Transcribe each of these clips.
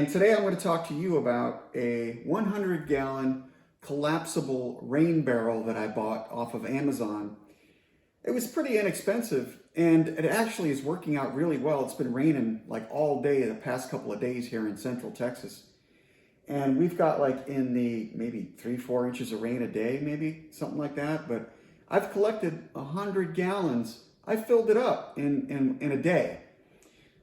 And today I'm going to talk to you about a 100-gallon collapsible rain barrel that I bought off of Amazon. It was pretty inexpensive and it actually is working out really well. It's been raining like all day the past couple of days here in Central Texas. And we've got like in the maybe 3-4 inches of rain a day, maybe something like that. But I've collected 100 gallons. I filled it up in a day.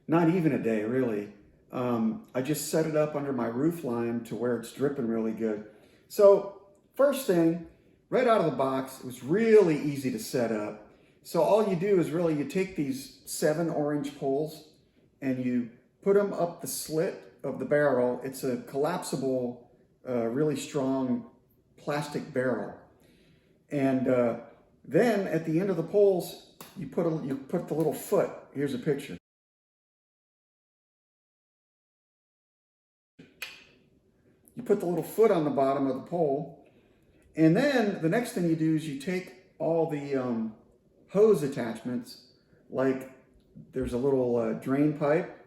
Not even a day, really. I just set it up under my roof line to where it's dripping really good. So first thing, right out of the box, it was really easy to set up. So all you do is really, you take these 7 orange poles and you put them up the slit of the barrel. It's a collapsible, really strong plastic barrel. And then at the end of the poles, you put the little foot. Here's a picture. You put the little foot on the bottom of the pole, and then the next thing you do is you take all the hose attachments, like there's a little drain pipe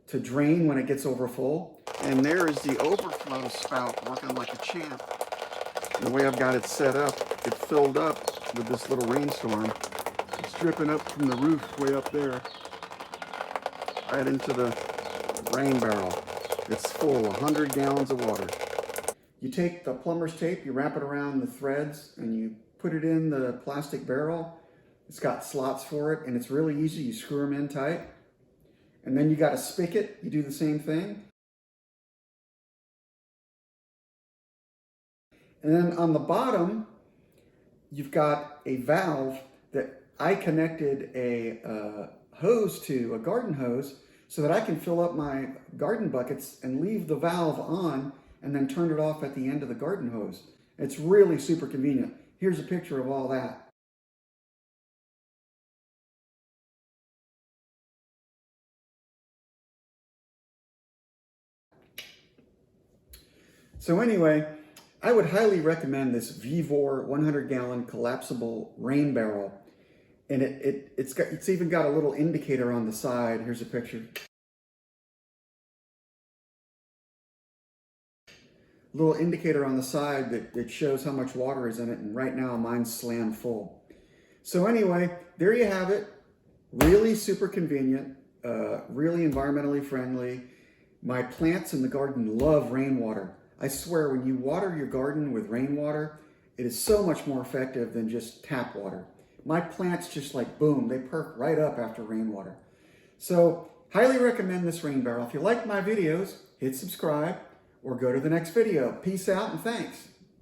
to drain when it gets over full, and there is the overflow spout working like a champ. And the way I've got it set up, it filled up with this little rainstorm. It's dripping up from the roof way up there, right into the rain barrel. It's full, 100 gallons of water. You take the plumber's tape, you wrap it around the threads, and you put it in the plastic barrel. It's got slots for it, and it's really easy. You screw them in tight. And then you got a spigot. You do the same thing. And then on the bottom, you've got a valve that I connected a hose to, a garden hose, so that I can fill up my garden buckets and leave the valve on and then turn it off at the end of the garden hose. It's really super convenient. Here's a picture of all that. So anyway, I would highly recommend this Vevor 100-gallon collapsible rain barrel. And it's even got a little indicator on the side. Here's a picture. Little indicator on the side that shows how much water is in it. And right now mine's slammed full. So anyway, there you have it. Really super convenient, really environmentally friendly. My plants in the garden love rainwater. I swear, when you water your garden with rainwater, it is so much more effective than just tap water. My plants just like, boom, they perk right up after rainwater. So, highly recommend this rain barrel. If you like my videos, hit subscribe or go to the next video. Peace out and thanks.